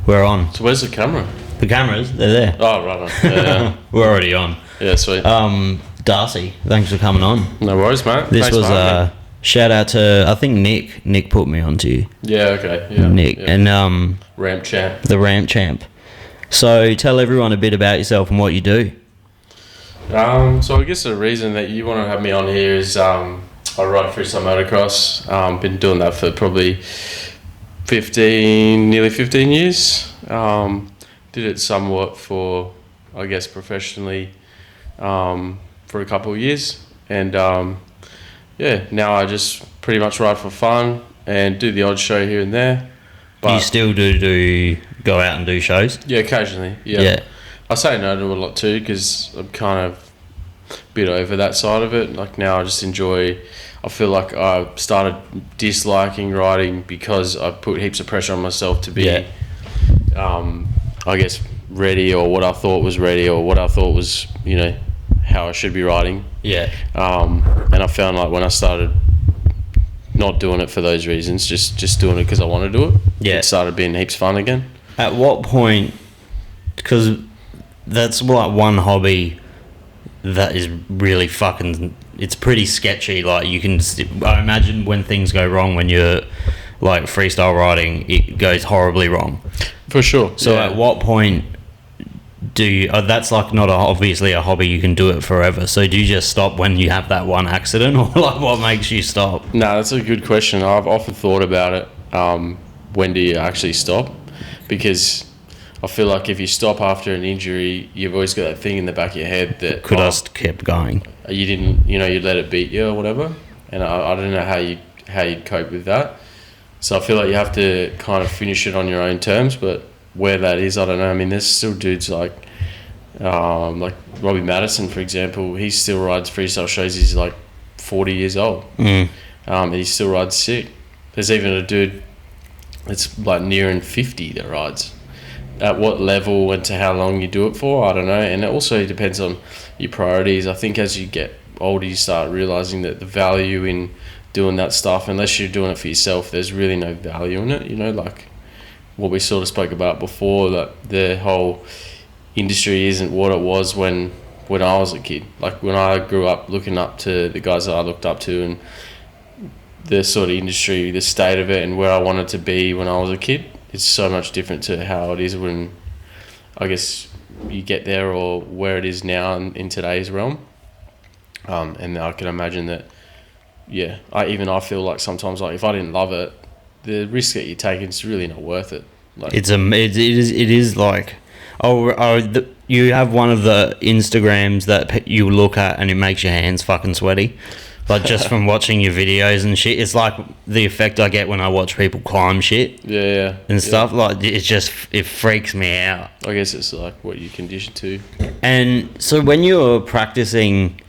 We're on. So where's the camera? The cameras, they're there. Oh, right on. Yeah. We're already on. Yeah, sweet. Darcy, thanks for coming on. No worries, mate. This Thanks was a shout out to, I think Nick. Nick put me onto you. Yeah, okay. Yeah. Nick. Yeah. And Ramp champ. the Ramp Champ. So tell everyone a bit about yourself and what you do. So I guess the reason that you want to have me on here is I ride freestyle motocross. Been doing that for probably nearly 15 years. Did it somewhat for, I guess, professionally for a couple of years. And now I just pretty much ride for fun and do the odd show here and there. But You still do go out and do shows? yeah, occasionally. Yeah. I say no to a lot too because I'm kind of a bit over that side of it. Like now I just enjoy, I feel like I started disliking riding because I put heaps of pressure on myself to be, I guess, ready, or what I thought was ready, or what I thought was, how I should be riding. Yeah. And I found like when I started not doing it for those reasons, just doing it because I want to do it, it started being heaps fun again. At what point, because that's like one hobby that is really fucking, it's pretty sketchy. Like I imagine when things go wrong when you're like freestyle riding, it goes horribly wrong. For sure. So at what point do you, that's like not obviously a hobby you can do it forever. So do you just stop when you have that one accident, or like what makes you stop? No, that's a good question. I've often thought about it. When do you actually stop? Because I feel like if you stop after an injury, you've always got that thing in the back of your head that could have kept going. You didn't, you let it beat you or whatever. And I don't know how you'd cope with that. So I feel like you have to kind of finish it on your own terms, but where that is, I don't know. I mean, there's still dudes like Robbie Madison, for example. He still rides freestyle shows. He's like 40 years old, and he still rides sick. There's even a dude that's like nearing 50 that rides. At what level and to how long you do it for, I don't know. And it also depends on your priorities. I think as you get older, you start realizing that the value in doing that stuff, unless you're doing it for yourself, there's really no value in it. Like what we sort of spoke about before, that the whole industry isn't what it was when I was a kid. Like when I grew up looking up to the guys that I looked up to, and the sort of industry, the state of it, and where I wanted to be when I was a kid, it's so much different to how it is when, I guess, you get there, or where it is now in today's realm. And I can imagine that, I feel like sometimes, like if I didn't love it, the risk that you're taking is really not worth it. Like, it is like, you have one of the Instagrams that you look at and it makes your hands fucking sweaty. Like just from watching your videos and shit, it's like the effect I get when I watch people climb shit. And stuff. Like it freaks me out. I guess it's like what you condition to. And so when you're practicing,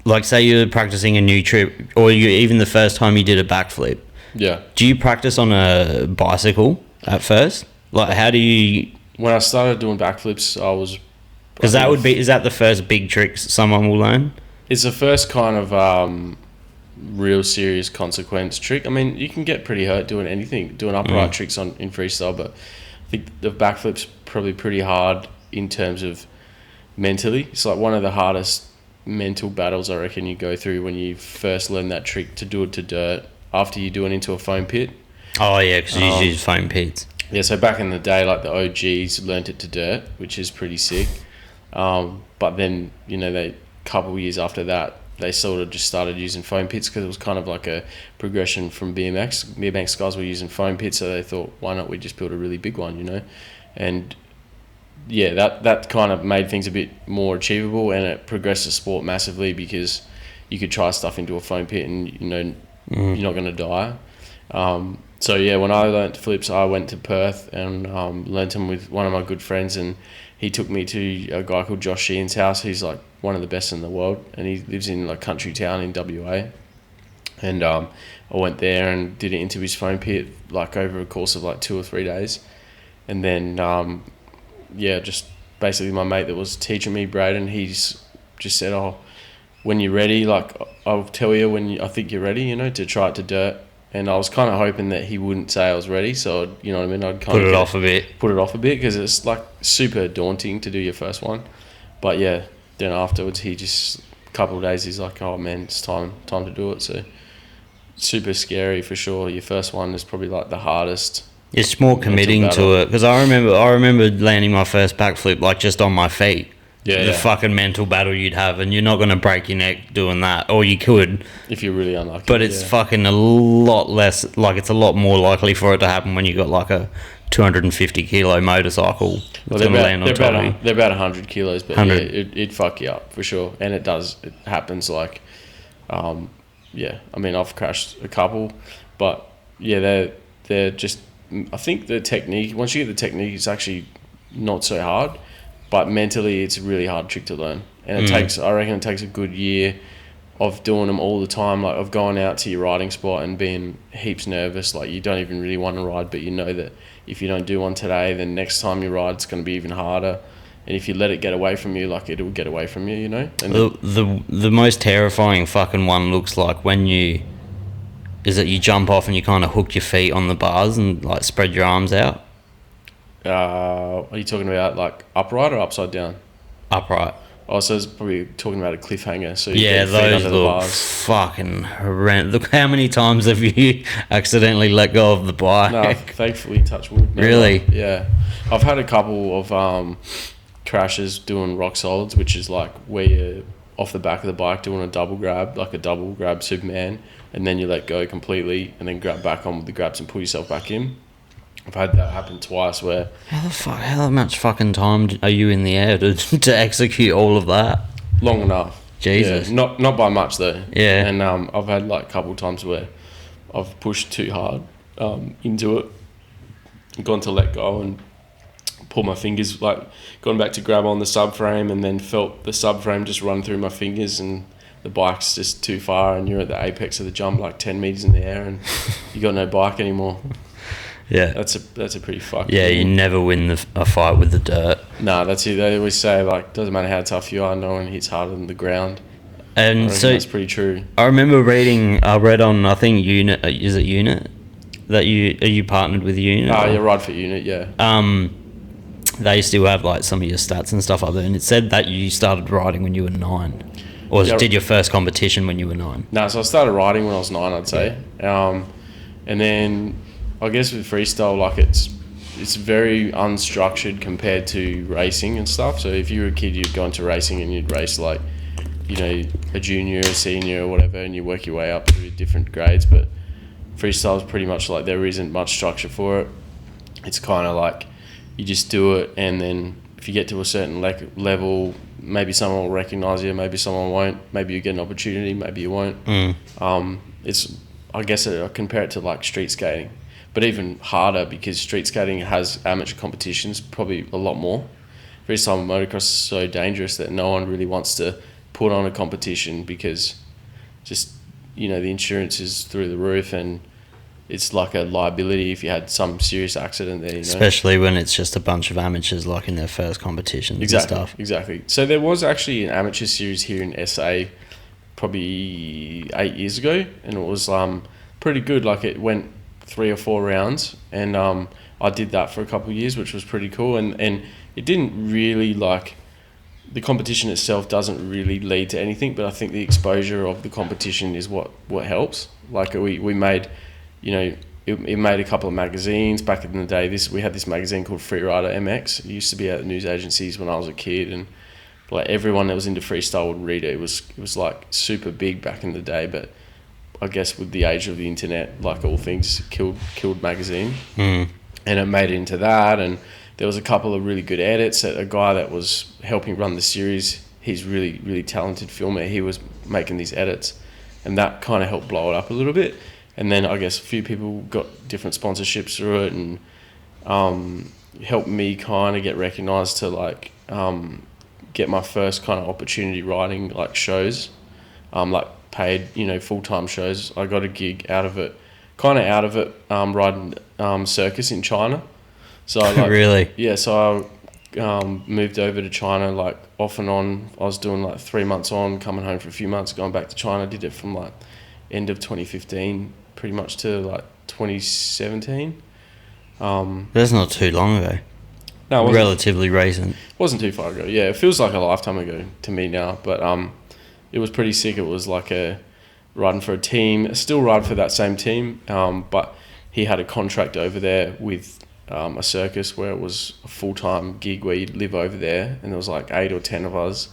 like say you're practicing a new trip, or even the first time you did a backflip. Yeah. Do you practice on a bicycle at first? Like how do you? When I started doing backflips, I was. Because is that the first big trick someone will learn? It's the first kind of real serious consequence trick. I mean, you can get pretty hurt doing anything, doing upright tricks in freestyle, but I think the backflip's probably pretty hard in terms of mentally. It's like one of the hardest mental battles I reckon you go through when you first learn that trick, to do it to dirt after you do it into a foam pit. Oh yeah, because you use foam pits. Yeah, so back in the day, like the OGs learnt it to dirt, which is pretty sick. But then, couple of years after that, they sort of just started using foam pits because it was kind of like a progression from BMX. BMX guys were using foam pits, so they thought, why not we just build a really big one, And yeah, that kind of made things a bit more achievable, and it progressed the sport massively because you could try stuff into a foam pit and you're not going to die. So yeah, when I learnt flips, I went to Perth and learnt them with one of my good friends, and he took me to a guy called Josh Sheehan's house. He's like one of the best in the world, and he lives in like country town in WA. And I went there and did it into his foam pit like over a course of like 2 or 3 days. And then just basically my mate that was teaching me, Braden, he's just said, when you're ready, like I'll tell you when I think you're ready, to try it to dirt. and I was kind of hoping that he wouldn't say I was ready. So you know what I mean. I'd kind Put of it off a bit. Put it off a bit because it's like super daunting to do your first one. But yeah, then afterwards he just a couple of days he's like, oh man, it's time to do it. So super scary for sure. Your first one is probably like the hardest. It's more committing to it because I remember landing my first backflip like just on my feet. Yeah, the fucking mental battle you'd have, and you're not going to break your neck doing that, or you could if you're really unlucky. But it's fucking a lot less. Like it's a lot more likely for it to happen when you got like a 250 kilo motorcycle. Well, they're about 100 kilos, but 100. Yeah, it'd fuck you up for sure, and it does. It happens like, yeah. I mean, I've crashed a couple, but yeah, they're just. I think the technique. Once you get the technique, it's actually not so hard. But mentally, it's a really hard trick to learn, and I reckon it takes a good year of doing them all the time, like of going out to your riding spot and being heaps nervous, like you don't even really want to ride, but you know that if you don't do one today, then next time you ride, it's going to be even harder, and if you let it get away from you, like it'll get away from you, you know. And the most terrifying fucking one looks like when you jump off and you kind of hook your feet on the bars and like spread your arms out. Are you talking about like upright or upside down? Upright. Oh, so it's probably talking about a cliffhanger. So yeah, those look fucking horrendous. Look, how many times have you accidentally let go of the bike? No, thankfully, touch wood. Really? Yeah, I've had a couple of crashes doing rock solids, which is like where you're off the back of the bike doing a double grab, like a double grab Superman, and then you let go completely, and then grab back on with the grabs and pull yourself back in. I've had that happen twice where... How much fucking time are you in the air to execute all of that? Long enough. Jesus. Yeah, not by much though. Yeah. And I've had like a couple of times where I've pushed too hard into it, gone to let go and pull my fingers, like gone back to grab on the subframe and then felt the subframe just run through my fingers and the bike's just too far and you're at the apex of the jump like 10 metres in the air and you got no bike anymore. Yeah, that's a pretty fucked. Yeah, thing. You never win a fight with the dirt. No, that's it. They always say like, doesn't matter how tough you are, no one hits harder than the ground. And so that's pretty true. I remember I read on I think Unit. Is it Unit? That are you partnered with Unit? Oh, yeah, Ride for Unit. Yeah. They still have like some of your stats and stuff up there, and it said that you started riding when you were 9, or did your first competition when you were 9? No, so I started riding when I was 9, I'd say, and then. I guess with freestyle, like it's very unstructured compared to racing and stuff. So if you were a kid, you'd go into racing and you'd race like, you know, a junior, a senior, or whatever, and you work your way up through different grades. But freestyle is pretty much like there isn't much structure for it. It's kind of like you just do it, and then if you get to a certain level, maybe someone will recognise you, maybe someone won't. Maybe you get an opportunity, maybe you won't. I guess I compare it to like street skating. But even harder because street skating has amateur competitions, probably a lot more. Freestyle and motocross is so dangerous that no one really wants to put on a competition because just, you know, the insurance is through the roof and it's like a liability if you had some serious accident there. You know? Especially when it's just a bunch of amateurs like in their first competitions and stuff. Exactly. So there was actually an amateur series here in SA probably 8 years ago and it was pretty good. Like it went 3 or 4 rounds and I did that for a couple of years, which was pretty cool, and it didn't really, like, the competition itself doesn't really lead to anything, but I think the exposure of the competition is what helps. Like we made, you know, it made a couple of magazines back in the day. We had this magazine called Freerider MX. It used to be at news agencies when I was a kid, and like everyone that was into freestyle would read it. It was like super big back in the day, but I guess with the age of the internet, like all things, killed magazine. And it made it into that, and there was a couple of really good edits. A guy that was helping run the series, he's really, really talented filmer. He was making these edits, and that kind of helped blow it up a little bit. And then I guess a few people got different sponsorships through it, and helped me kind of get recognised to like get my first kind of opportunity riding like shows, like paid, you know, full-time shows. I got a gig out of it, riding circus in China. So like, really? Yeah, so I moved over to China like off and on. I was doing like 3 months on, coming home for a few months, going back to China. Did it from like end of 2015 pretty much to like 2017. That's not too long ago. No, it wasn't, Relatively recent. wasn't too far ago. Yeah, it feels like a lifetime ago to me now. But it was pretty sick. It was like a riding for a team. Still ride for that same team. But he had a contract over there with a circus where it was a full-time gig where you'd live over there, and there was like 8 or 10 of us,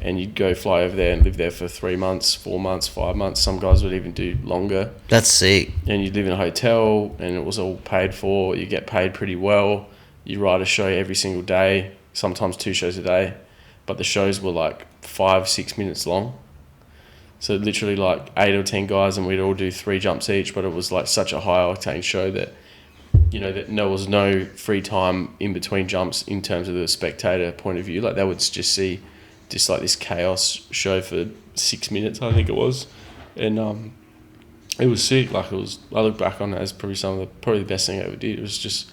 and you'd go fly over there and live there for 3 months, 4 months, 5 months. Some guys would even do longer. That's sick. And you'd live in a hotel, and it was all paid for. You get paid pretty well. You ride a show every single day, sometimes 2 shows a day, but the shows were like 5-6 minutes long. So literally like 8 or 10 guys, and we'd all do 3 jumps each, but it was like such a high octane show that, you know, that there was no free time in between jumps in terms of the spectator point of view. Like they would just see just like this chaos show for 6 minutes, I think it was. And it was sick. Like it was, I look back on it as probably the best thing I ever did. It was just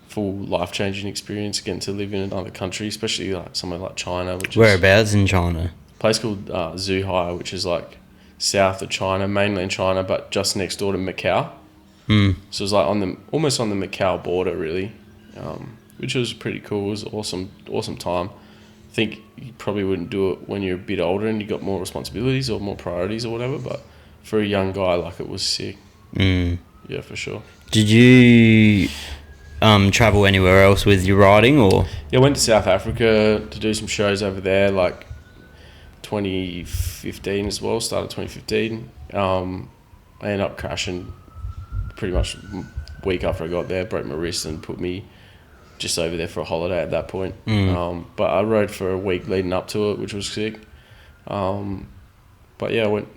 full life-changing experience, getting to live in another country, especially like somewhere like China. Whereabouts in China? A place called Zhuhai, which is like south of China, mainland China, but just next door to Macau. So it was like almost on the Macau border, really, which was pretty cool. It was awesome time. I think you probably wouldn't do it when you're a bit older and you got more responsibilities or more priorities or whatever, but for a young guy, like, it was sick. Yeah, for sure. Did you travel anywhere else with your riding, or? Yeah, I went to South Africa to do some shows over there, like 2015 as well, started 2015. I ended up crashing pretty much a week after I got there, broke my wrist and put me just over there for a holiday at that point. But I rode for a week leading up to it, which was sick. But yeah, I went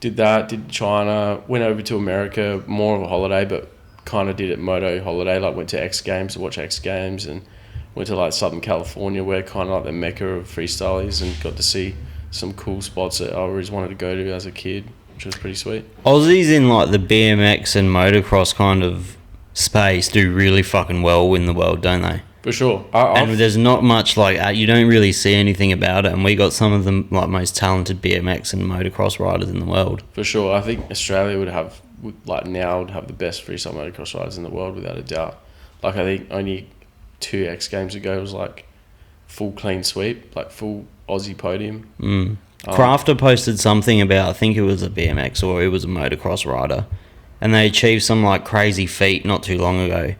did that, did China, went over to America, more of a holiday, but kind of did it moto holiday, like went to X Games to watch X Games, and went to like Southern California, where kind of like the mecca of freestyle is, and got to see some cool spots that I always wanted to go to as a kid, which was pretty sweet. Aussies in like the BMX and motocross kind of space do really fucking well in the world, don't they? For sure. And there's not much like you don't really see anything about it, and we got some of the like most talented BMX and motocross riders in the world. For sure. I think Australia would have the best freestyle motocross riders in the world, without a doubt. Like I think only 2 X Games ago was like full clean sweep, like full Aussie podium. Crafter posted something about, I think it was a BMX or it was a motocross rider, and they achieved some like crazy feat not too long ago.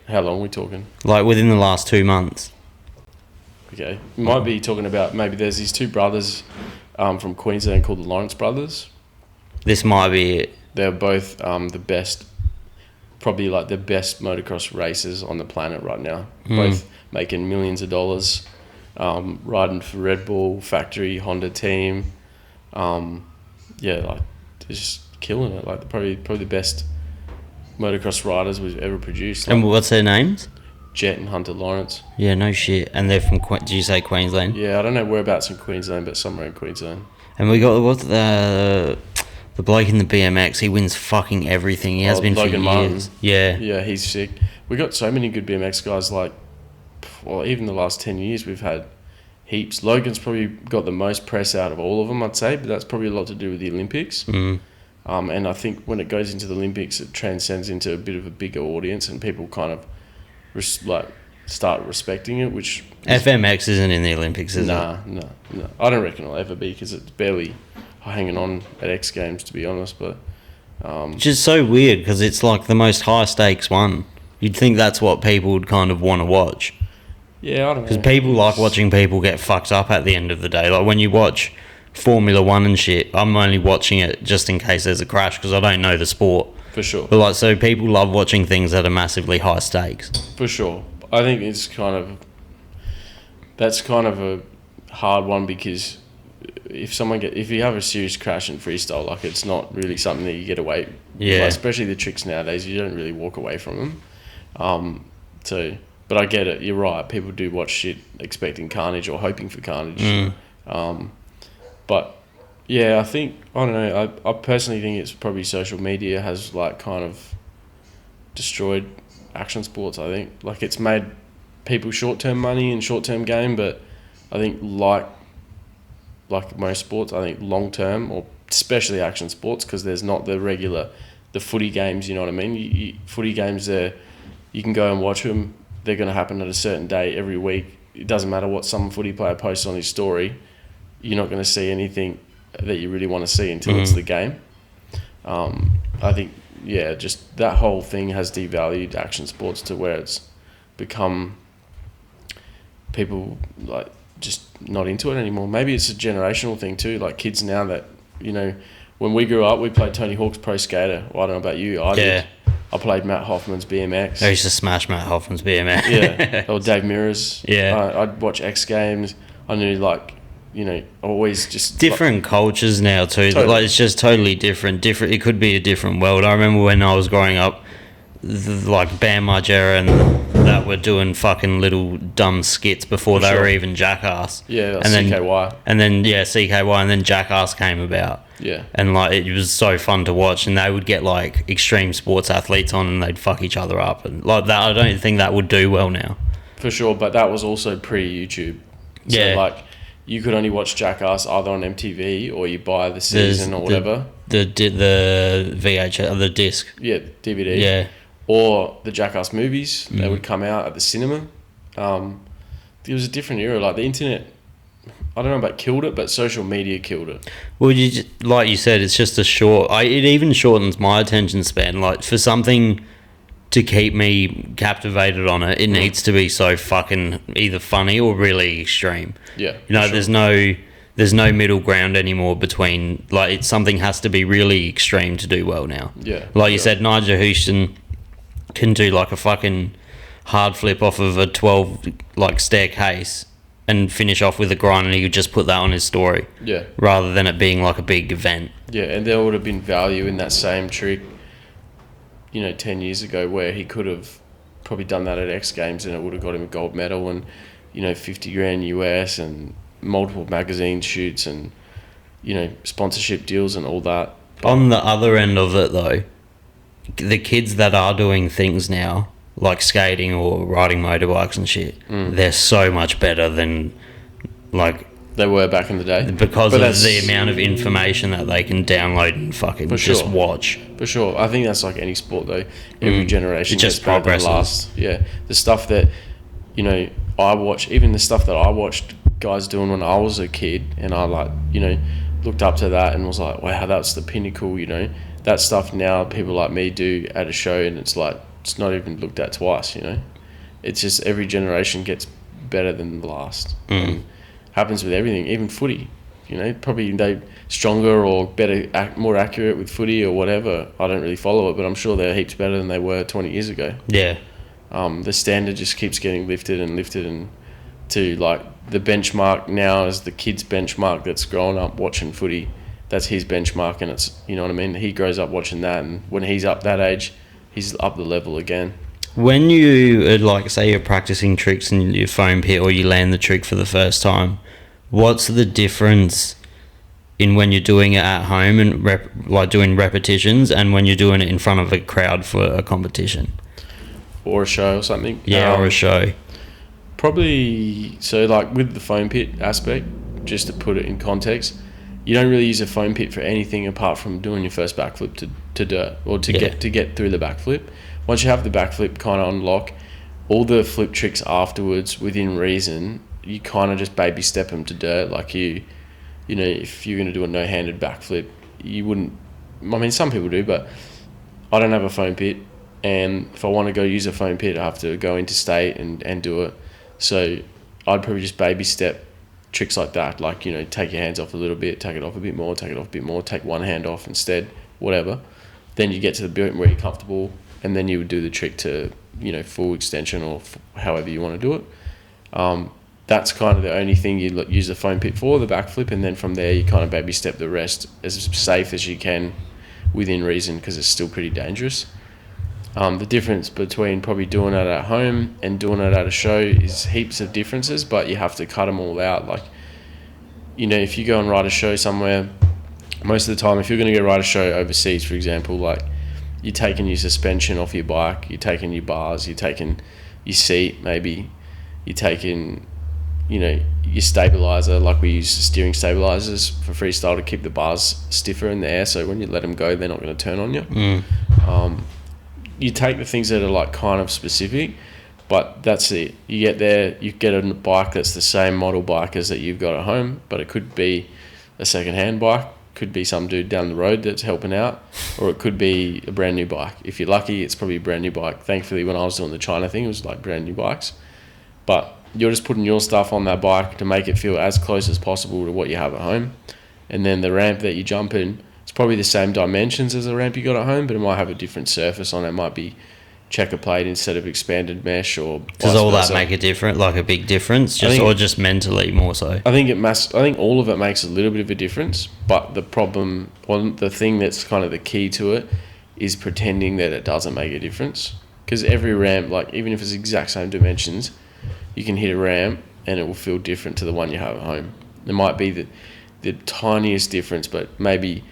How long are we talking? Like within the last 2 months. Okay. You might be talking about, maybe there's these 2 brothers from Queensland called the Lawrence brothers. This might be it. They're both the best, probably like the best motocross racers on the planet right now. Both making millions of dollars, riding for Red Bull, factory, Honda team. Like they're just killing it. Like probably the best motocross riders we've ever produced. Like, And what's their names? Jet and Hunter Lawrence. Yeah, no shit. And they're from, did you say Queensland? Yeah, I don't know whereabouts in Queensland, but somewhere in Queensland. And we got, what's the bloke in the BMX, he wins fucking everything. He has been Logan for years. Martin. Yeah. Yeah, he's sick. We got so many good BMX guys, like, well, even the last 10 years we've had heaps. Logan's probably got the most press out of all of them, I'd say, but that's probably a lot to do with the Olympics. And I think when it goes into the Olympics, it transcends into a bit of a bigger audience, and people kind of start respecting it, which... FMX isn't in the Olympics, is it? No. I don't reckon it'll ever be, because it's barely hanging on at X Games, to be honest, but... Which is so weird, because it's like the most high-stakes one. You'd think that's what people would kind of want to watch. Yeah, I don't know. Because people like watching people get fucked up at the end of the day. Like when you watch Formula 1 and shit, I'm only watching it just in case there's a crash, because I don't know the sport. For sure. But like, so people love watching things that are massively high stakes. For sure. I think that's kind of a hard one, because if you have a serious crash in freestyle, like, it's not really something that you get away. Yeah. Like, especially the tricks nowadays, you don't really walk away from them. But I get it. You're right. People do watch shit expecting carnage or hoping for carnage. But yeah, I don't know. I personally think it's probably social media has like kind of destroyed action sports. I think like it's made people short-term money and short-term gain, but I think like most sports, I think long-term or especially action sports, because there's not the footy games, you know what I mean? Footy games, you can go and watch them. They're going to happen at a certain day every week. It doesn't matter what some footy player posts on his story. You're not going to see anything that you really want to see until it's the game. I think, just that whole thing has devalued action sports to where it's become people like just not into it anymore. Maybe it's a generational thing too. Like kids now that, you know, when we grew up, we played Tony Hawk's Pro Skater. Well, I don't know about you. I did. I played Matt Hoffman's BMX. I used to smash Matt Hoffman's BMX. Yeah. Or Dave Mirrors. Yeah. I'd watch X Games. I knew, like, you know, always just... Different cultures now too. Totally. Like, it's just totally different. It could be a different world. I remember when I was growing up, like Bam Margera and that were doing fucking little dumb skits before they were even Jackass. Yeah, like and CKY. CKY, and then Jackass came about. Yeah. And like it was so fun to watch, and they would get like extreme sports athletes on and they'd fuck each other up, and like that I don't think that would do well now. For sure, but that was also pre-YouTube. So like you could only watch Jackass either on MTV or you buy the season or whatever. The VHS, the disc. Yeah, DVD. Yeah. Or the Jackass movies, they would come out at the cinema. It was a different era. Like the internet, I don't know about killed it, but social media killed it. Well, like you said, it's just a short... it even shortens my attention span. Like, for something to keep me captivated on it, it needs to be so fucking either funny or really extreme. Yeah. You know, there's no middle ground anymore between... Like, something has to be really extreme to do well now. Yeah. Like you said, Nigel Houston can do, like, a fucking hard flip off of a 12, like, staircase and finish off with a grind, and he could just put that on his story. Yeah. Rather than it being like a big event. Yeah, and there would have been value in that same trick, you know, 10 years ago, where he could have probably done that at X Games and it would have got him a gold medal and, you know, 50 grand US and multiple magazine shoots and, you know, sponsorship deals and all that. But on the other end of it, though, the kids that are doing things now, like skating or riding motorbikes and shit, they're so much better than, like... They were back in the day. Because of the amount of information that they can download and fucking just watch. For sure. I think that's like any sport, though. Every generation just gets better than the last. Yeah. The stuff that, you know, I watch, even the stuff that I watched guys doing when I was a kid, and I, like, you know, looked up to that and was like, wow, that's the pinnacle, you know. That stuff now people like me do at a show, and it's like, it's not even looked at twice, you know. It's just every generation gets better than the last. And happens with everything, even footy. You know, probably they stronger or better, more accurate with footy or whatever. I don't really follow it, but I'm sure they're heaps better than they were 20 years ago. Yeah. The standard just keeps getting lifted and to like the benchmark now is the kid's benchmark that's growing up watching footy. That's his benchmark, and it's, you know what I mean? He grows up watching that, and when he's up that age, he's up the level again. When you, like, say you're practicing tricks in your foam pit or you land the trick for the first time, what's the difference in when you're doing it at home and like doing repetitions and when you're doing it in front of a crowd for a competition? Or a show or something? Yeah, or a show. Probably, so like with the foam pit aspect, just to put it in context, you don't really use a foam pit for anything apart from doing your first backflip to dirt or to get through the backflip. Once you have the backflip kind of on lock, all the flip tricks afterwards, within reason, you kind of just baby step them to dirt. Like you know, if you're going to do a no-handed backflip, you wouldn't... I mean, some people do, but I don't have a foam pit. And if I want to go use a foam pit, I have to go interstate and do it. So I'd probably just baby step tricks like that. Like, you know, take your hands off a little bit, take it off a bit more, take it off a bit more, take one hand off instead, whatever. Then you get to the bit where you're comfortable, and then you would do the trick to, you know, full extension or however you want to do it. That's kind of the only thing you use the foam pit for, the backflip, and then from there you kind of baby step the rest as safe as you can within reason, because it's still pretty dangerous. The difference between probably doing it at home and doing it at a show is heaps of differences, but you have to cut them all out. Like, you know, if you go and ride a show somewhere, most of the time, if you're going to go ride a show overseas, for example, like, you're taking your suspension off your bike, you're taking your bars, you're taking your seat, maybe, you're taking your stabilizer, like we use steering stabilizers for freestyle to keep the bars stiffer in the air, so when you let them go, they're not going to turn on you. You take the things that are like kind of specific, but that's it. You get there, you get a bike that's the same model bike as that you've got at home, but it could be a second-hand bike, could be some dude down the road that's helping out, or it could be a brand new bike. If you're lucky, it's probably a brand new bike. Thankfully, when I was doing the China thing, it was like brand new bikes. But you're just putting your stuff on that bike to make it feel as close as possible to what you have at home. And then the ramp that you jump in, it's probably the same dimensions as the ramp you got at home, but it might have a different surface on it. It might be checker plate instead of expanded mesh, or does all that make a difference, like a big difference, or just mentally more so? I think all of it makes a little bit of a difference, but the problem, the thing that's kind of the key to it, is pretending that it doesn't make a difference. Because every ramp, like even if it's the exact same dimensions, you can hit a ramp and it will feel different to the one you have at home. It might be the tiniest difference, but maybe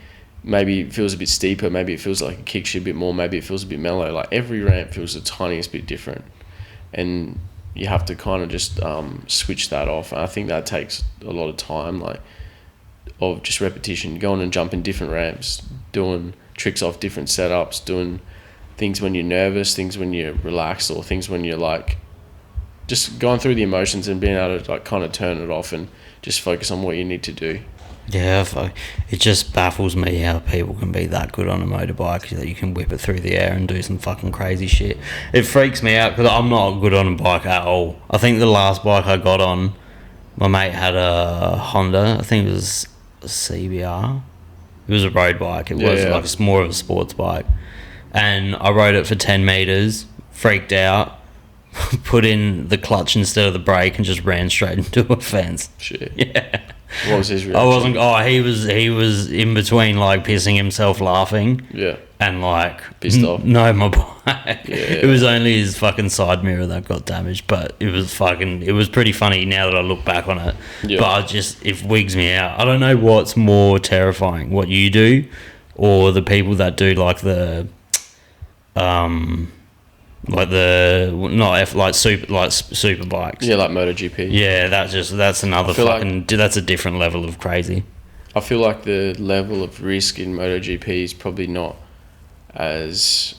it feels a bit steeper, maybe it feels like it kicks you a bit more, maybe it feels a bit mellow. Like every ramp feels the tiniest bit different, and you have to kind of just switch that off. And I think that takes a lot of time, like of just repetition, going and jumping different ramps, doing tricks off different setups, doing things when you're nervous, things when you're relaxed, or things when you're like just going through the emotions and being able to like kind of turn it off and just focus on what you need to do. Yeah, it just baffles me how people can be that good on a motorbike that you can whip it through the air and do some fucking crazy shit. It freaks me out because I'm not good on a bike at all. I think the last bike I got on, my mate had a Honda. I think it was a CBR. It was a road bike. It was like it's more of a sports bike. And I rode it for 10 metres, freaked out, put in the clutch instead of the brake and just ran straight into a fence. Shit. Yeah. What was his reaction? I wasn't. Oh, he was in between, like pissing himself laughing. Yeah. And like pissed off. No, my bike. Yeah. It was only his fucking side mirror that got damaged, but it was pretty funny now that I look back on it. Yeah. But it wigs me out. I don't know what's more terrifying, what you do, or the people that do like the, super bikes. Yeah, like MotoGP. Yeah, that's another fucking. That's a different level of crazy. I feel like the level of risk in MotoGP is probably not as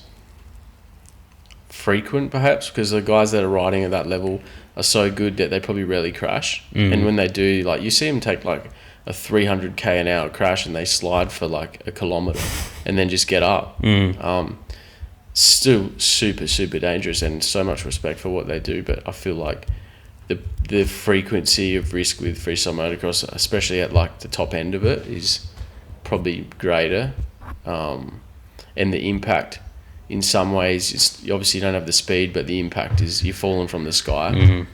frequent, perhaps, because the guys that are riding at that level are so good that they probably rarely crash. And when they do, like you see them take like a 300k an hour crash and they slide for like a kilometre and then just get up. Still super, super dangerous, and so much respect for what they do, but I feel like the frequency of risk with freestyle motocross, especially at like the top end of it, is probably greater, and the impact in some ways is, obviously you don't have the speed, but the impact is you're falling from the sky.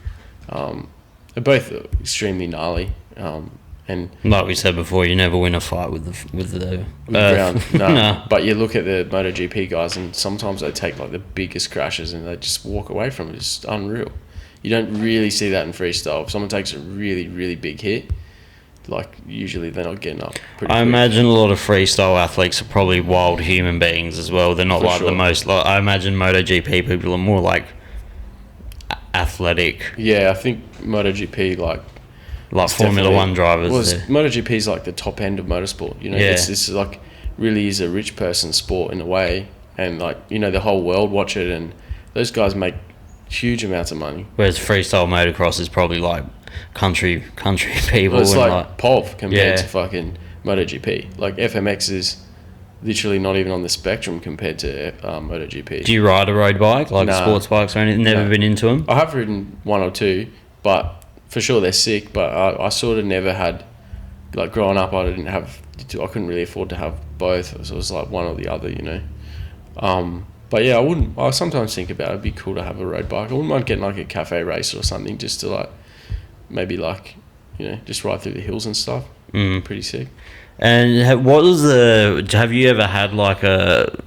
They're both extremely gnarly, and like we said before, you never win a fight with the ground. No. No. But you look at the MotoGP guys, and sometimes they take like the biggest crashes and they just walk away from it. It's unreal. You don't really see that in freestyle. If someone takes a really, really big hit, like usually they're not getting up pretty quick. Imagine a lot of freestyle athletes are probably wild human beings as well. They're not the most. Like, I imagine MotoGP people are more like athletic. Yeah, I think MotoGP like Formula One drivers. Well, MotoGP is like the top end of motorsport. It's like really is a rich person's sport in a way, and like the whole world watch it, and those guys make huge amounts of money. Whereas freestyle motocross is probably like country people. Well, it's like POV compared to fucking MotoGP. Like FMX is literally not even on the spectrum compared to MotoGP. Do you ride a road bike, like sports bikes or anything? Never been into them? I have ridden one or two, but for sure they're sick. But I sort of never had, like growing up, I couldn't really afford to have both. So it was like one or the other, But yeah, I sometimes think about it'd be cool to have a road bike. I wouldn't mind getting like a cafe race or something, just to like maybe like just ride through the hills and stuff. Pretty sick. And have you ever had like a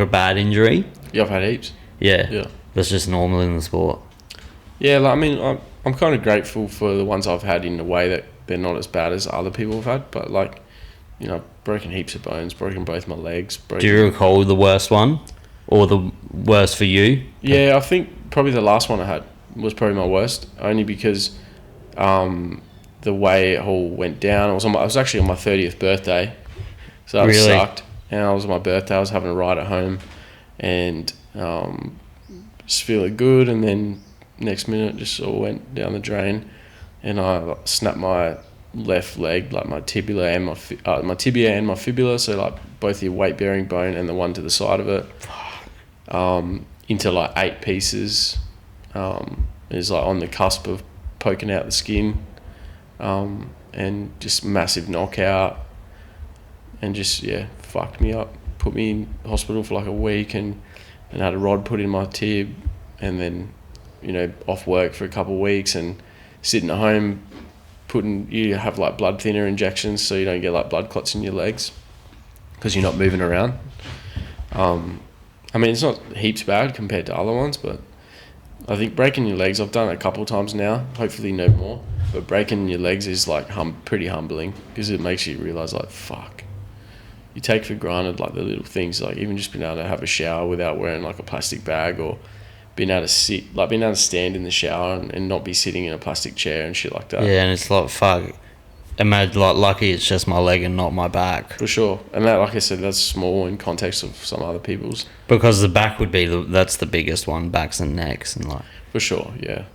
bad injury? Yeah, I've had heaps. Yeah. That's just normal in the sport. Yeah, like, I mean, I'm kind of grateful for the ones I've had in a way that they're not as bad as other people have had. But like, broken heaps of bones, broken both my legs. Do you recall the worst one, or the worst for you? Yeah, I think probably the last one I had was probably my worst, only because the way it all went down. I was actually on my 30th birthday, so that Really? sucked. And it was my birthday. I was having a ride at home, and just feeling good. And then next minute, just all went down the drain, and I snapped my left leg, like my tibia and my tibia and my fibula. So like both your weight bearing bone and the one to the side of it, into like 8 pieces. It's like on the cusp of poking out the skin, and just massive knockout, and just fucked me up. Put me in hospital for like a week, and had a rod put in my tib, and then off work for a couple of weeks and sitting at home. You have like blood thinner injections so you don't get like blood clots in your legs because you're not moving around. I mean, it's not heaps bad compared to other ones, but I think breaking your legs, I've done it a couple of times now, hopefully no more, but breaking your legs is like pretty humbling because it makes you realise like, fuck, you take for granted like the little things, like even just being able to have a shower without wearing like a plastic bag, or being able to stand in the shower and not be sitting in a plastic chair and shit like that. Yeah, and it's like, fuck, imagine, like, lucky it's just my leg and not my back. For sure. And that, like I said, that's small in context of some other people's. Because the back would be, that's the biggest one, backs and necks. And like. For sure, yeah.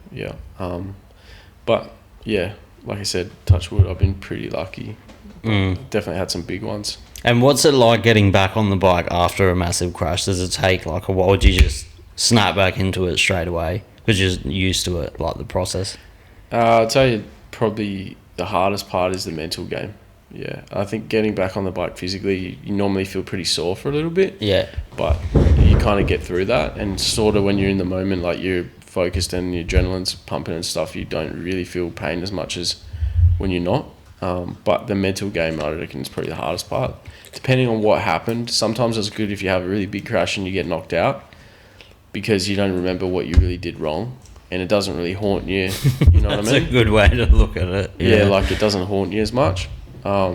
But, yeah, like I said, touch wood, I've been pretty lucky. Definitely had some big ones. And what's it like getting back on the bike after a massive crash? Does it take, like, a while? Would you just snap back into it straight away because you're used to it, like the process? I'll tell you, probably the hardest part is the mental game. Yeah, I think getting back on the bike physically, you normally feel pretty sore for a little bit. Yeah. But you kind of get through that, and sort of when you're in the moment, like you're focused and your adrenaline's pumping and stuff, you don't really feel pain as much as when you're not. But the mental game, I reckon, is probably the hardest part. Depending on what happened, sometimes it's good if you have a really big crash and you get knocked out, because you don't remember what you really did wrong, and it doesn't really haunt you. You know what I mean? That's a good way to look at it. Yeah, like it doesn't haunt you as much. I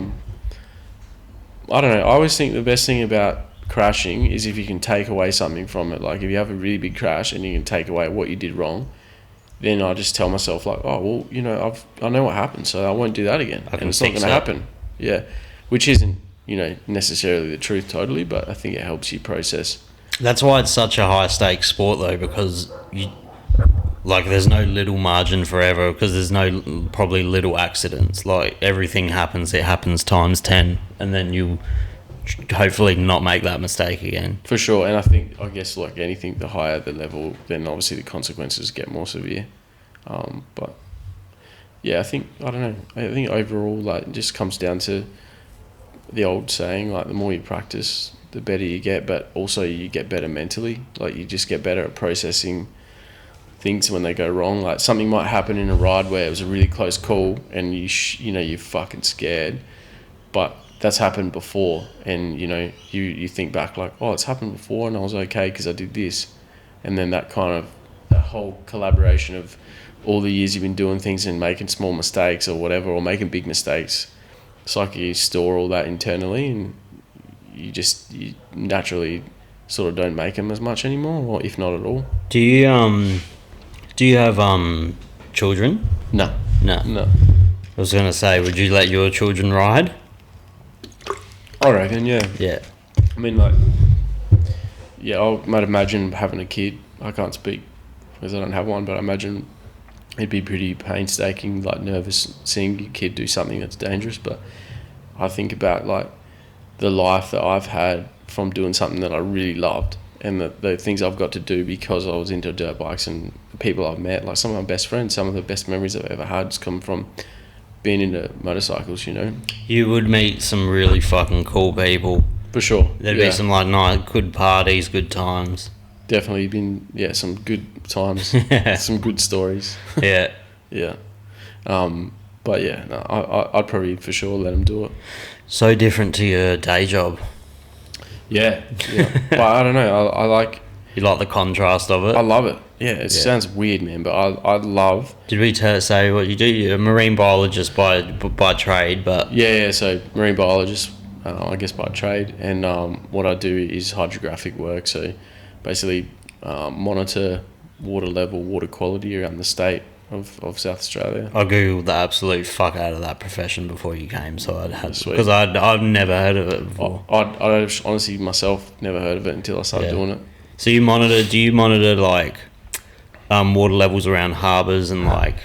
don't know. I always think the best thing about crashing is if you can take away something from it. Like if you have a really big crash and you can take away what you did wrong, then I just tell myself like, oh well, I know what happened, so I won't do that again, and it's not going to happen. Yeah, which isn't necessarily the truth totally, but I think it helps you process. That's why it's such a high stakes sport though, because there's no little margin forever, because there's no probably little accidents. Like everything happens, it happens times 10, and then you hopefully not make that mistake again. For sure. And I guess like anything, the higher the level, then obviously the consequences get more severe. But yeah, I think overall, like, it just comes down to the old saying, like, the more you practice, the better you get, but also you get better mentally. Like, you just get better at processing things when they go wrong. Like, something might happen in a ride where it was a really close call and you're fucking scared, but that's happened before, and you think back like, oh, it's happened before and I was okay because I did this. And then that whole collaboration of all the years you've been doing things and making small mistakes or whatever, or making big mistakes, it's like you store all that internally, and you naturally sort of don't make them as much anymore, or if not at all. Do you have children? No. I was gonna say, would you let your children ride? I reckon, yeah. Yeah. I mean, like, yeah, I might imagine having a kid. I can't speak because I don't have one, but I imagine it'd be pretty painstaking, like nervous seeing your kid do something that's dangerous. But I think about like the life that I've had from doing something that I really loved, and the things I've got to do because I was into dirt bikes, and the people I've met, like some of my best friends, some of the best memories I've ever had has come from being into motorcycles. You would meet some really fucking cool people. For sure. There'd be some like nice, good parties, good times. Definitely been some good times. Some good stories. Yeah. But yeah, no, I'd probably for sure let them do it. So different to your day job. Yeah. But I don't know. I like. You like the contrast of it? I love it. Yeah, it sounds weird, man, but I love... Did we say what you do? You're a marine biologist by trade, but... Yeah, so marine biologist, I guess by trade, and what I do is hydrographic work, so basically monitor water level, water quality around the state of South Australia. I googled the absolute fuck out of that profession before you came, so Sweet. because I've never heard of it before. I honestly myself never heard of it until I started doing it. So do you monitor like water levels around harbours and like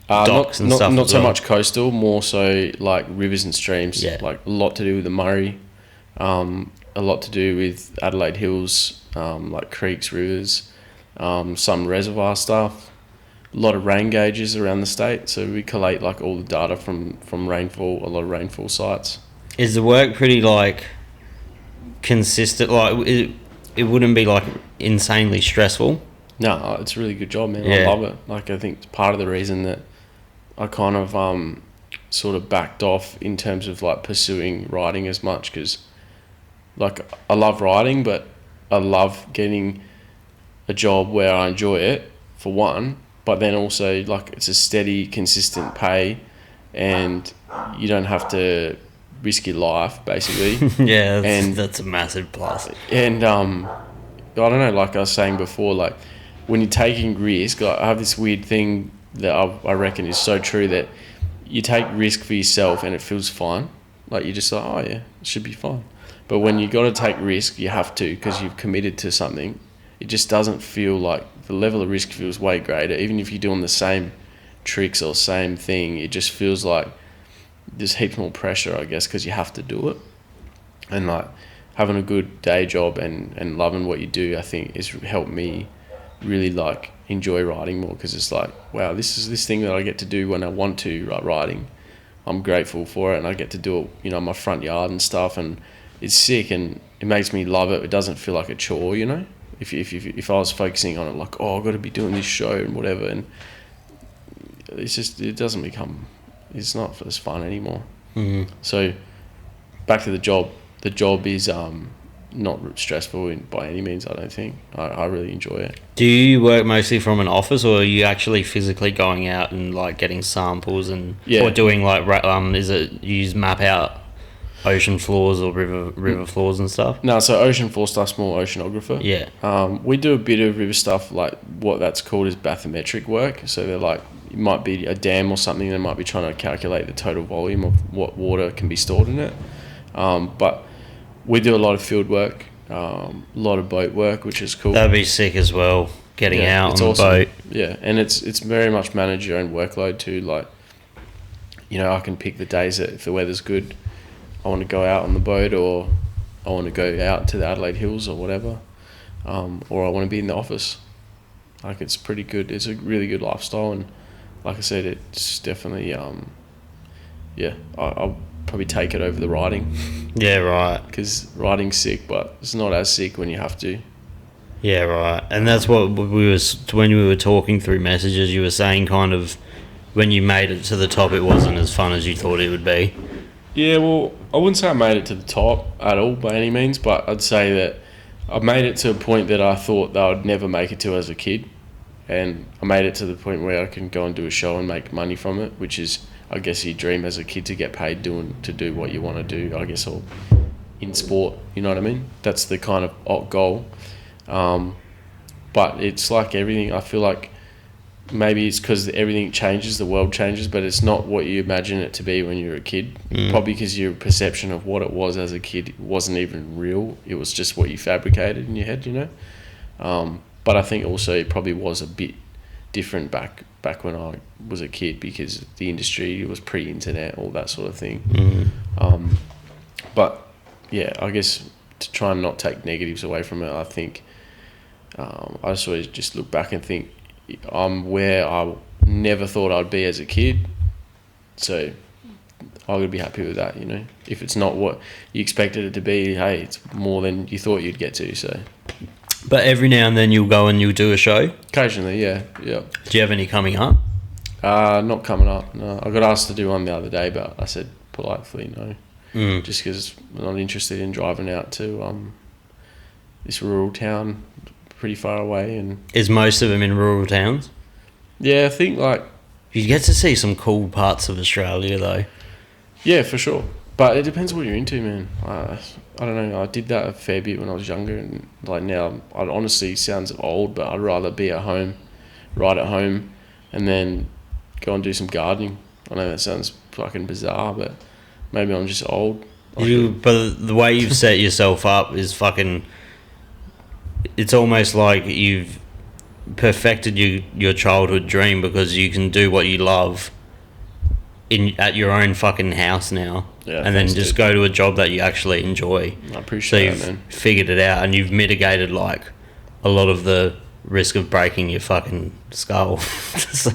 docks and stuff? Not so much coastal, more so like rivers and streams. Yeah. Like a lot to do with the Murray, a lot to do with Adelaide Hills, like creeks, rivers, some reservoir stuff. A lot of rain gauges around the state, so we collate like all the data from rainfall, a lot of rainfall sites. Is the work pretty like consistent? Like it wouldn't be like insanely stressful? No, it's a really good job, man. Yeah. I love it. Like I think it's part of the reason that I kind of sort of backed off in terms of like pursuing riding as much, because like I love riding, but I love getting a job where I enjoy it for one. But then also, like, it's a steady, consistent pay, and you don't have to risk your life, basically. Yeah, that's a massive plus. And I don't know, like I was saying before, like when you're taking risk, I have this weird thing that I reckon is so true, that you take risk for yourself and it feels fine. Like you're just like, oh yeah, it should be fine. But when you got to take risk, you have to, because you've committed to something. It just doesn't feel like, the level of risk feels way greater. Even if you're doing the same tricks or same thing, it just feels like there's heaps more pressure, I guess, because you have to do it. And like having a good day job and loving what you do, I think has helped me really like enjoy riding more, because it's like, wow, this is this thing that I get to do when I want to, riding. I'm grateful for it, and I get to do it, in my front yard and stuff, and it's sick, and it makes me love it. It doesn't feel like a chore, If I was focusing on it like, oh, I've got to be doing this show and whatever, and it's not as fun anymore. Mm-hmm. So back to the job. The job is not stressful by any means, I don't think. I really enjoy it. Do you work mostly from an office, or are you actually physically going out and like getting samples and or doing like is it you use map out ocean floors or river floors and stuff? No, so ocean floor stuff's more oceanographer. Yeah. We do a bit of river stuff, like what that's called is bathymetric work. So they're like, it might be a dam or something, they might be trying to calculate the total volume of what water can be stored in it. But we do a lot of field work, a lot of boat work, which is cool. That'd be sick as well, getting out on the awesome. boat. Yeah, and it's very much manage your own workload too. Like, I can pick the days that if the weather's good, I want to go out on the boat, or I want to go out to the Adelaide Hills or whatever, or I want to be in the office. Like, it's pretty good. It's a really good lifestyle, and like I said, it's definitely I'll probably take it over the riding. Yeah, right. Because riding's sick, but it's not as sick when you have to. Yeah, right. And that's what when we were talking through messages, you were saying kind of when you made it to the top, it wasn't as fun as you thought it would be. Yeah, well, I wouldn't say I made it to the top at all by any means, but I'd say that I made it to a point that I thought that I'd never make it to as a kid. And I made it to the point where I can go and do a show and make money from it, which is, I guess, your dream as a kid, to get paid to do what you want to do, I guess, or in sport, you know what I mean? That's the kind of goal. But it's like everything, I feel like maybe it's because everything changes, the world changes, but it's not what you imagine it to be when you're a kid. Probably because your perception of what it was as a kid wasn't even real. It was just what you fabricated in your head, But I think also it probably was a bit different back when I was a kid, because the industry was pre-internet, all that sort of thing. But yeah, I guess to try and not take negatives away from it, I think I just always just look back and think I'm where I never thought I'd be as a kid, so I would be happy with that. If it's not what you expected it to be, hey, it's more than you thought you'd get to. So. But every now and then you'll go and you'll do a show? Occasionally, yeah. Do you have any coming up? Not coming up, no. I got asked to do one the other day, but I said politely no. Just because I'm not interested in driving out to this rural town pretty far away. And is most of them in rural towns? Yeah, I think you get to see some cool parts of Australia though. Yeah, for sure. But it depends what you're into, man. I don't know. I did that a fair bit when I was younger, and now, it honestly sounds old, but I'd rather be at home ride at home, and then go and do some gardening. I know that sounds fucking bizarre, but maybe I'm just old. But the way you've set yourself up is fucking... It's almost like you've perfected your childhood dream, because you can do what you love at your own fucking house now. Yeah, and then just go to a job that you actually enjoy. I appreciate that, man. So you've figured it out, and you've mitigated like a lot of the risk of breaking your fucking skull. So,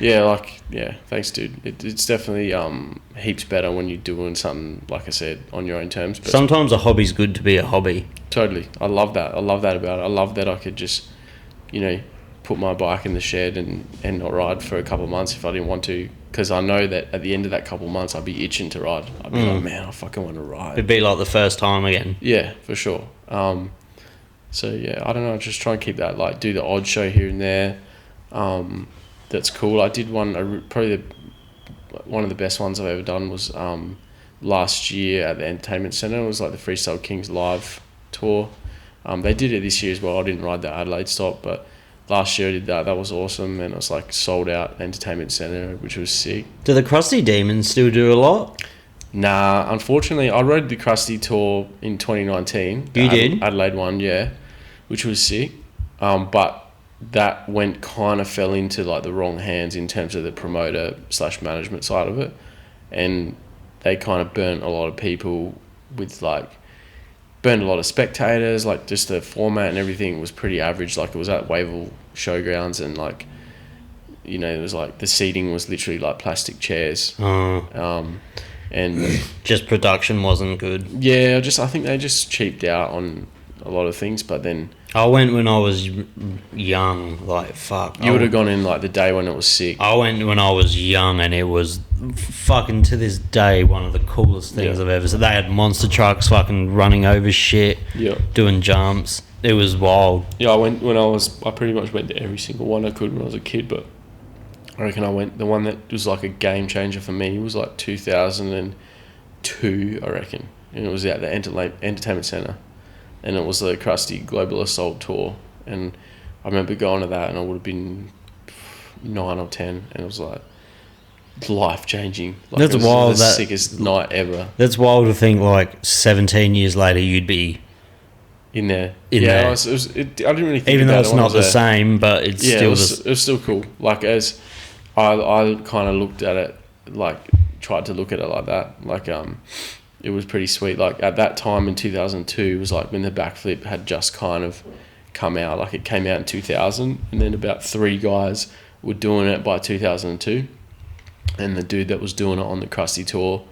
yeah, thanks, dude. It's definitely heaps better when you're doing something, like I said, on your own terms. But sometimes a hobby's good to be a hobby. Totally. I love that about it. I love that I could just, put my bike in the shed and not ride for a couple of months if I didn't want to, because I know that at the end of that couple of months I'd be itching to ride. I'd be like, man, I fucking want to ride. It'd be like the first time again. Yeah, for sure. So yeah, I don't know, just try and keep that, like, do the odd show here and there. That's cool. I did probably one of the best ones I've ever done was last year at the entertainment centre. It was like the Freestyle Kings live tour. They did it this year as well. I didn't ride the Adelaide stop, but last year I did that. That was awesome, and it was like sold out entertainment centre, which was sick. Do the Crusty Demons still do a lot? Nah, unfortunately, I rode the Crusty tour in 2019. You did? Adelaide one, yeah, which was sick. But that fell into like the wrong hands in terms of the promoter / management side of it, and they kind of burnt a lot of people with burned a lot of spectators. Like, just the format and everything was pretty average. Like, it was at Wavell Showgrounds, and it was like the seating was literally like plastic chairs. And just production wasn't good. Yeah, I think they just cheaped out on a lot of things. But then I went when I was young. Like, fuck. You would have gone in like the day when it was sick. I went when I was young, and it was fucking, to this day, one of the coolest things I've ever seen. They had monster trucks fucking running over shit, doing jumps. It was wild. Yeah, I pretty much went to every single one I could when I was a kid, but I reckon the one that was like a game changer for me was like 2002, I reckon. And it was at the Entertainment Centre. And it was the Crusty Global Assault Tour. And I remember going to that, and I would have been 9 or 10. And it was like life-changing. Like, that's wild. The sickest night ever. That's wild to think, like, 17 years later you'd be in there. I didn't really think even though about it's it not the same, but it's still... it was still cool. Like, as I kind of looked at it, like, tried to look at it like that. Like, it was pretty sweet. Like, at that time in 2002, it was like when the backflip had just kind of come out. Like, it came out in 2000, and then about 3 guys were doing it by 2002. And the dude that was doing it on the Crusty tour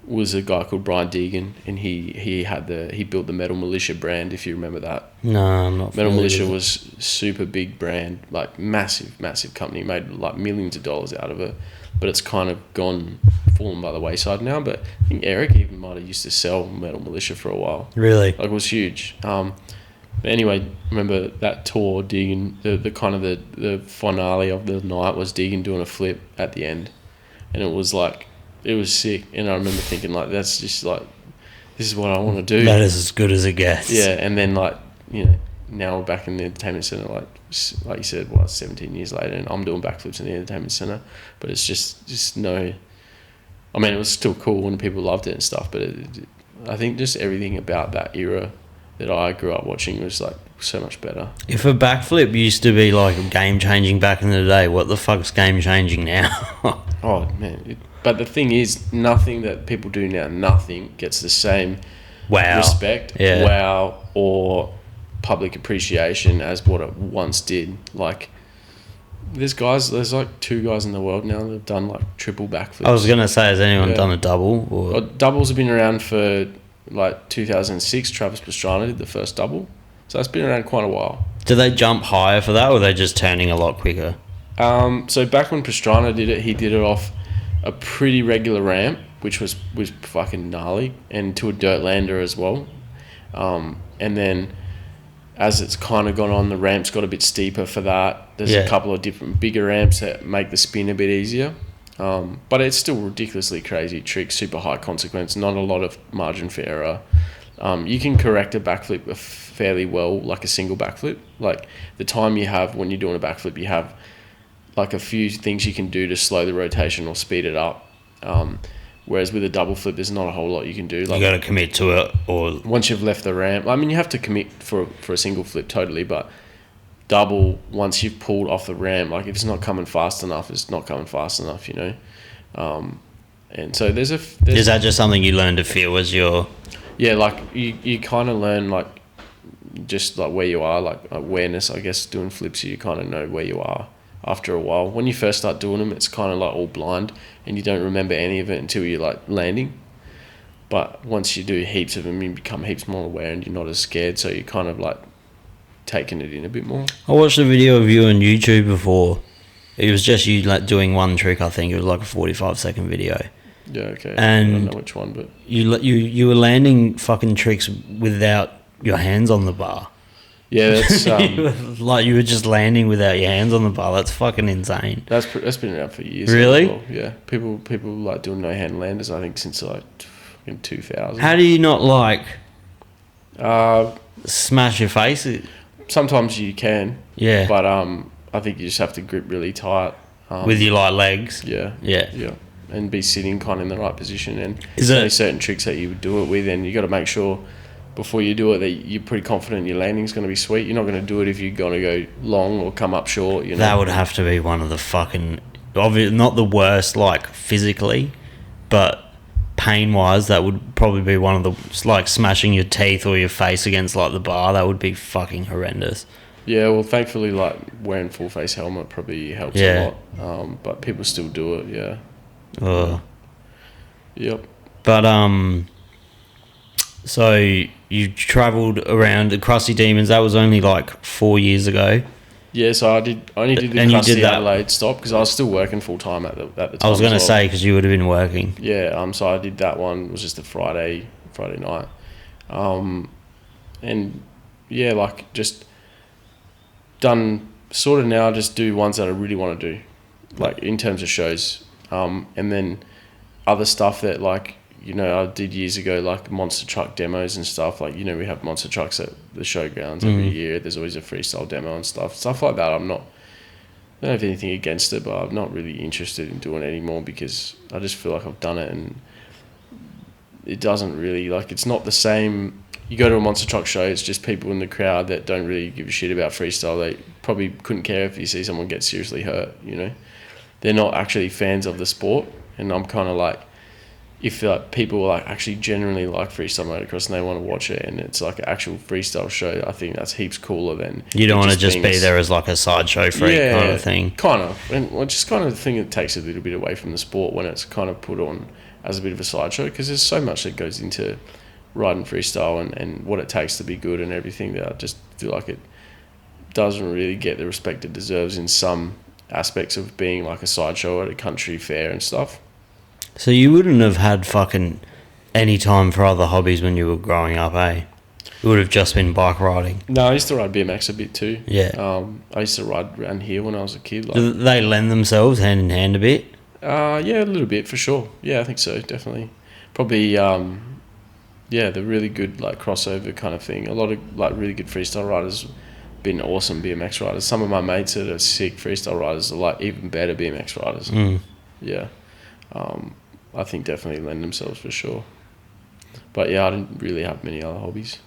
was a guy called Brian Deegan, and he built the Metal Militia brand, if you remember that. No, I'm not. Metal Militia was super big brand, like massive company, made like millions of dollars out of it, but it's kind of fallen by the wayside now. But I think Eric even might have used to sell Metal Militia for a while. Really? Like, it was huge. But anyway, remember that tour, Deegan, the kind of the finale of the night was Deegan doing a flip at the end, and it was like, it was sick. And I remember thinking, like, that's just like, this is what I want to do. That is as good as it gets. Yeah, and then, like, now we're back in the entertainment centre, like you said, 17 years later, and I'm doing backflips in the entertainment centre. But it's just no... I mean, it was still cool when people loved it and stuff, but I think just everything about that era that I grew up watching was, like, so much better. If a backflip used to be, like, game-changing back in the day, what the fuck's game-changing now? Oh, man. But the thing is, nothing that people do now, nothing gets the same respect, wow, or public appreciation as what it once did. Like, there's like 2 guys in the world now that have done like triple backflips. I was going to say, has anyone done a double? Or? Doubles have been around for like 2006. Travis Pastrana did the first double. So that's been around quite a while. Do they jump higher for that, or are they just turning a lot quicker? So back when Pastrana did it, he did it off a pretty regular ramp, which was fucking gnarly, and to a dirt lander as well. And then as it's kind of gone on, the ramp's got a bit steeper for that. There's a couple of different bigger ramps that make the spin a bit easier. But it's still ridiculously crazy trick, super high consequence, not a lot of margin for error. You can correct a backflip fairly well, like a single backflip. Like the time you have when you're doing a backflip, you have like a few things you can do to slow the rotation or speed it up. Whereas with a double flip, there's not a whole lot you can do. Like, you got to commit to it, or once you've left the ramp. I mean, you have to commit for a single flip totally, but double, once you've pulled off the ramp, like if it's not coming fast enough, it's not coming fast enough, you know. And so there's is that just something you learn to feel as you're? Yeah, like you kind of learn like just like where you are, like awareness, I guess. Doing flips, you kind of know where you are after a while. When you first start doing them, it's kind of like all blind and you don't remember any of it until you're like landing. But once you do heaps of them, you become heaps more aware and you're not as scared, so you're kind of like taking it in a bit more. I watched a video of you on YouTube before. It was just you like doing one trick. I think it was like a 45-second video. Yeah, okay. And I don't know which one, but you were landing fucking tricks without your hands on the bar. Yeah, that's you were just landing without your hands on the bar. That's fucking insane. That's been around for years. Really? Well. Yeah, people like doing no hand landers. I think since like in 2000. How do you not like Uh, smash your face? sometimes you can. Yeah. But I think you just have to grip really tight. With your like legs. Yeah. Yeah. Yeah. And be sitting kind of in the right position. And Is there's it- only certain tricks that you would do it with, and you got to make sure before you do it that you're pretty confident your landing's going to be sweet. You're not going to do it if you're going to go long or come up short. You know. That would have to be one of the fucking not the worst like physically, but pain wise, that would probably be one of the like smashing your teeth or your face against like the bar. That would be fucking horrendous. Yeah, well, thankfully, like wearing full face helmet probably helps a lot. But people still do it. Yeah. Ugh. Yep. But so you travelled around the Crusty Demons. That was only like 4 years ago. Yeah, so I only did the And you Crusty did that- Adelaide stop because I was still working full time at the time. I was going to as well. say because you would have been working. Yeah. So I did that one. It was just a Friday night. And yeah, like just done sort of now. Just do ones that I really want to do, like in terms of shows. And then other stuff that like, you know, I did years ago, like monster truck demos and stuff. Like, you know, we have monster trucks at the showgrounds every year. There's always a freestyle demo and stuff like that. I don't have anything against it, but I'm not really interested in doing it anymore because I just feel like I've done it and it doesn't really, like, it's not the same. You go to a monster truck show, it's just people in the crowd that don't really give a shit about freestyle. They probably couldn't care if you see someone get seriously hurt, you know. They're not actually fans of the sport, and I'm kind of like, if like people like actually genuinely like freestyle motocross and they want to watch it and it's like an actual freestyle show, I think that's heaps cooler than You don't it want to just being be there as like a sideshow freak kind of thing. Kind of, and just kind of the thing that takes a little bit away from the sport when it's kind of put on as a bit of a sideshow, because there's so much that goes into riding freestyle and what it takes to be good and everything that I just feel like it doesn't really get the respect it deserves in some aspects of being like a sideshow at a country fair and stuff. So you wouldn't have had fucking any time for other hobbies when you were growing up, eh? It would have just been bike riding. No, I used to ride BMX a bit too. Yeah. I used to ride around here when I was a kid. Like, Do they lend themselves hand in hand a bit? yeah, a little bit for sure. Yeah, I think so, definitely. Probably, the really good like crossover kind of thing. A lot of like really good freestyle riders been awesome BMX riders. Some of my mates that are sick freestyle riders are like even better BMX riders. Yeah. I think definitely lend themselves for sure. But yeah, I didn't really have many other hobbies.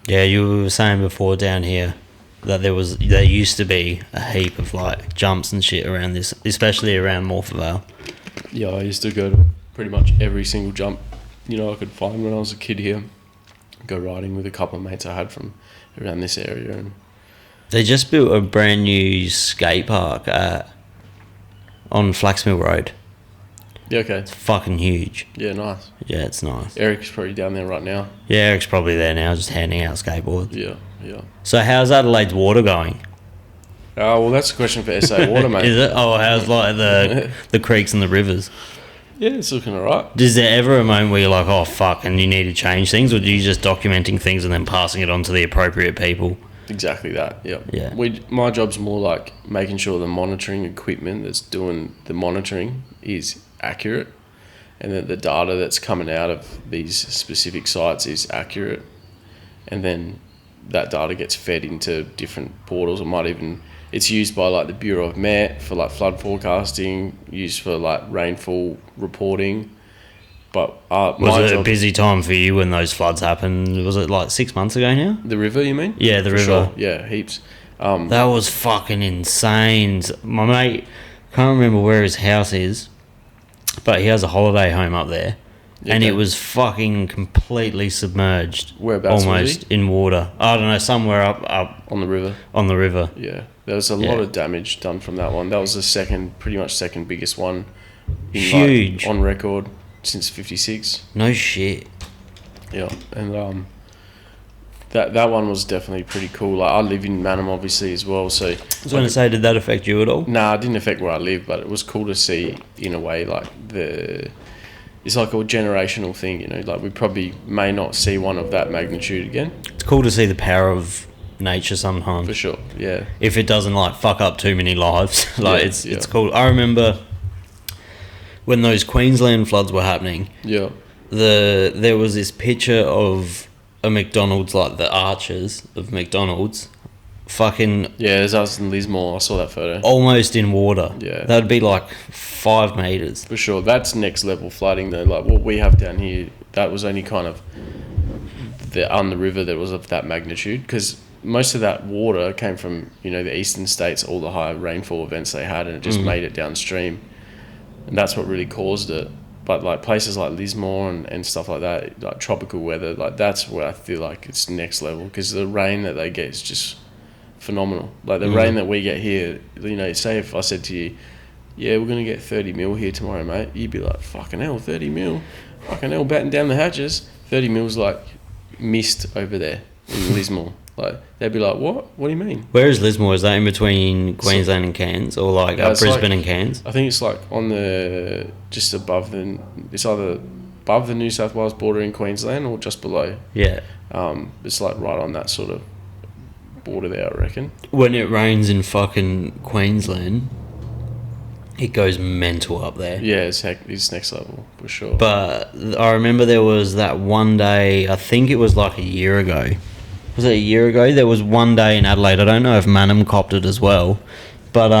Yeah, you were saying before down here that there used to be a heap of like jumps and shit around this, especially around Morphettvale. Yeah, I used to go to pretty much every single jump, you know, I could find when I was a kid here. Go riding with a couple of mates I had from around this area. And They just built a brand new skate park on Flaxmill Road. yeah, okay. It's fucking huge. Yeah, nice. Yeah, it's nice. Eric's probably down there right now. Yeah, Eric's probably there now, just handing out skateboards. Yeah. So how's Adelaide's water going? Well, that's a question for SA Water, mate. Is it? Oh, how's like the creeks and the rivers? Yeah, it's looking alright. Is there ever a moment where you're like, oh fuck, and you need to change things, or do you just documenting things and then passing it on to the appropriate people? Exactly that, yeah. Yeah. My job's more like making sure the monitoring equipment that's doing the monitoring is accurate. and that the data that's coming out of these specific sites is accurate, and then that data gets fed into different portals. It might even, it's used by like the Bureau of Met for like flood forecasting, used for like rainfall reporting. But was it a busy time for you when those floods happened? Was it like 6 months ago now? The river, you mean? Yeah, the river. Sure. Yeah, heaps. That was fucking insane. My mate, can't remember where his house is, but he has a holiday home up there. Yeah, and it was fucking completely submerged. Whereabouts almost was he? In water. I don't know, somewhere up on the river. On the river. Yeah, there was a lot of damage done from that one. That was the pretty much second biggest one. Huge. On record since '56. No shit. Yeah, and that one was definitely pretty cool. Like, I live in Manham, obviously, as well. So I was going to say, did that affect you at all? Nah, it didn't affect where I live, but it was cool to see, in a way, like it's like a generational thing, you know. Like, we probably may not see one of that magnitude again. It's cool to see the power of nature sometimes. For sure, yeah. If it doesn't like fuck up too many lives, like it's cool. I remember when those Queensland floods were happening. Yeah. There was this picture of a McDonald's, like the arches of McDonald's, fucking there's us in Lismore. I saw that photo. Almost in water. Yeah, that'd be like 5 meters for sure. That's next level flooding though. Like what we have down here, that was only kind of on the river that was of that magnitude, because most of that water came from, you know, the eastern states, all the high rainfall events they had, and it just made it downstream, and that's what really caused it. But like places like Lismore and stuff like that, like tropical weather, like that's where I feel like it's next level, because the rain that they get is just phenomenal. Like the rain that we get here, you know, say if I said to you, yeah, we're going to get 30 mil here tomorrow, mate, you'd be like, fucking hell, 30 mil? Fucking hell, batten down the hatches. 30 mil's like mist over there in Lismore. Like, they'd be like, what? What do you mean? Where is Lismore? Is that in between Queensland and Cairns, or like Brisbane and Cairns? I think it's like on just above it's either above the New South Wales border in Queensland or just below. Yeah. It's like right on that sort of border there, I reckon. When it rains in fucking Queensland, it goes mental up there. Yeah, it's next level, for sure. But I remember there was that one day, I think it was like a year ago. Was it a year ago? There was one day in Adelaide. I don't know if Manham copped it as well, but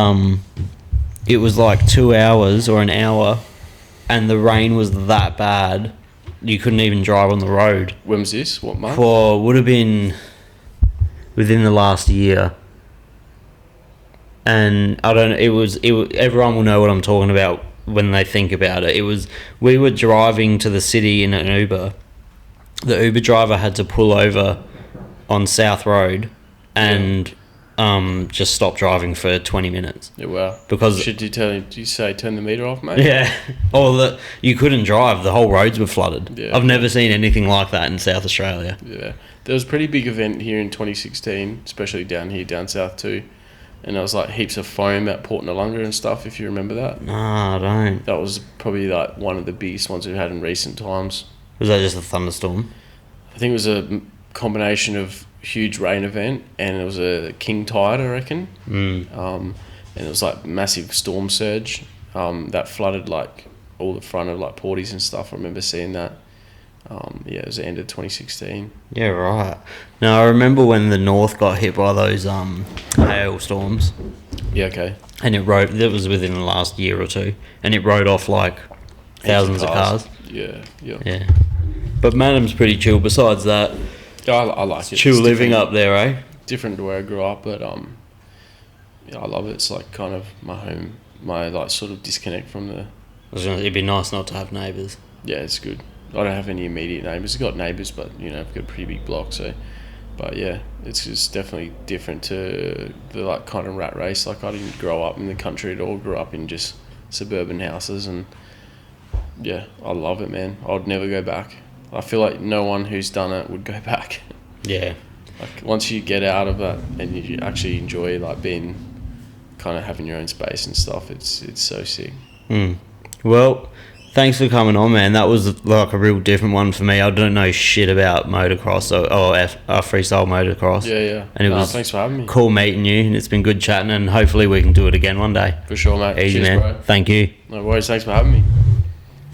it was like 2 hours or an hour, and the rain was that bad you couldn't even drive on the road. When was this? What month? Would have been within the last year. And I don't know. It was. Everyone will know what I'm talking about when they think about it. We were driving to the city in an Uber. The Uber driver had to pull over on South Road and just stop driving for 20 minutes. Yeah, wow. Because did you say turn the meter off, mate? Yeah. Or you couldn't drive. The whole roads were flooded. Yeah. I've never seen anything like that in South Australia. Yeah. There was a pretty big event here in 2016, especially down south too. And there was like heaps of foam at Port Noarlunga and stuff, if you remember that. Nah, I don't. That was probably like one of the biggest ones we've had in recent times. Was that just a thunderstorm? I think it was a combination of huge rain event, and it was a king tide, I reckon. And it was like massive storm surge that flooded like all the front of like porties and stuff. I remember seeing that. It was the end of 2016. Yeah, right. Now I remember when the north got hit by those hailstorms. Yeah, okay. And that was within the last year or two, and it rode off like thousands of cars. Yeah. But Manham's pretty chill. Besides that, I like it. Chill living up there, eh? Different to where I grew up, but I love it. It's like kind of my home, my like sort of disconnect from the. It'd be nice not to have neighbours. Yeah, it's good. I don't have any immediate neighbours. I've got neighbours, but you know, I've got a pretty big block, so. But yeah, it's just definitely different to the like kind of rat race. Like, I didn't grow up in the country at all. Grew up in just suburban houses, and yeah, I love it, man. I'd never go back. I feel like no one who's done it would go back. Yeah. Like, once you get out of it and you actually enjoy like being, kind of having your own space and stuff, it's so sick. Well, thanks for coming on, man. That was like a real different one for me. I don't know shit about motocross or freestyle motocross. Yeah. And it was thanks for having me. Cool meeting you, and it's been good chatting, and hopefully we can do it again one day. For sure, mate. Easy, Cheers, man. bro. Thank you. No worries. Thanks for having me.